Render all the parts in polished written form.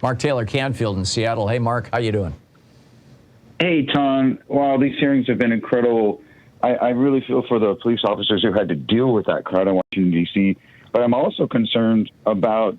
Mark Taylor-Canfield in Seattle. Hey, Mark, how you doing? Hey, Tom. Wow, these hearings have been incredible. I really feel for the police officers who had to deal with that crowd in Washington, D.C., but I'm also concerned about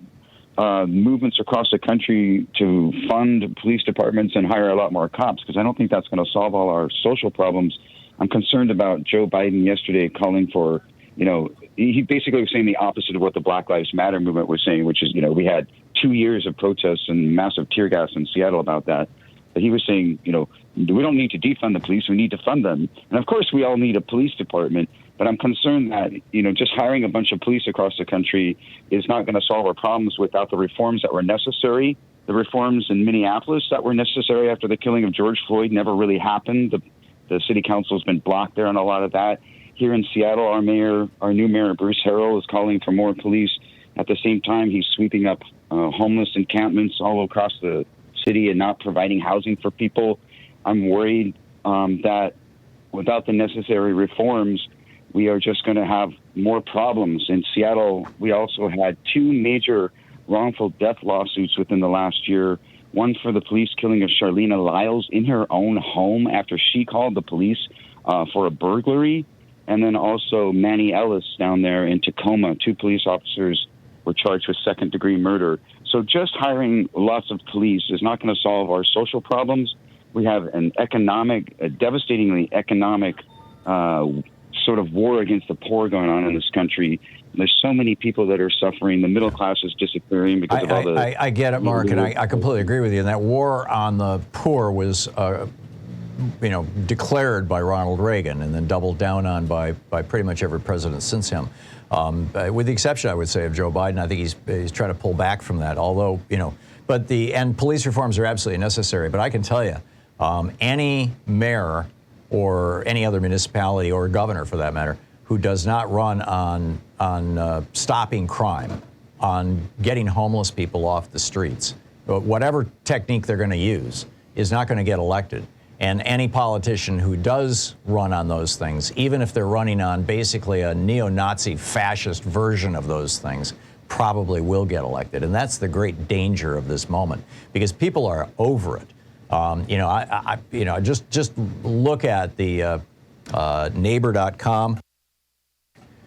movements across the country to fund police departments and hire a lot more cops, because I don't think that's going to solve all our social problems. I'm concerned about Joe Biden yesterday calling for, he basically was saying the opposite of what the Black Lives Matter movement was saying, which is, we had 2 years of protests and massive tear gas in Seattle about that. But he was saying, we don't need to defund the police, we need to fund them. And of course, we all need a police department. But I'm concerned that, just hiring a bunch of police across the country is not going to solve our problems without the reforms that were necessary. The reforms in Minneapolis that were necessary after the killing of George Floyd never really happened. The city council has been blocked there on a lot of that. Here in Seattle, our new mayor, Bruce Harrell, is calling for more police. At the same time, he's sweeping up homeless encampments all across the city and not providing housing for people. I'm worried that without the necessary reforms, we are just going to have more problems. In Seattle, we also had 2 major wrongful death lawsuits within the last year. One for the police killing of Charlena Lyles in her own home after she called the police for a burglary. And then also Manny Ellis down there in Tacoma. 2 police officers were charged with second-degree murder. So just hiring lots of police is not going to solve our social problems. We have a devastatingly economic sort of war against the poor going on in this country. There's so many people that are suffering. The middle class is disappearing because of all the... I get it, Mark, and I completely agree with you. And that war on the poor was, declared by Ronald Reagan and then doubled down on by pretty much every president since him. With the exception, I would say, of Joe Biden. I think he's trying to pull back from that, although, and police reforms are absolutely necessary. But I can tell you, any mayor or any other municipality or governor, for that matter, who does not run on stopping crime, on getting homeless people off the streets, whatever technique they're going to use, is not going to get elected. And any politician who does run on those things, even if they're running on basically a neo-Nazi fascist version of those things, probably will get elected. And that's the great danger of this moment, because people are over it. Just look at the neighbor.com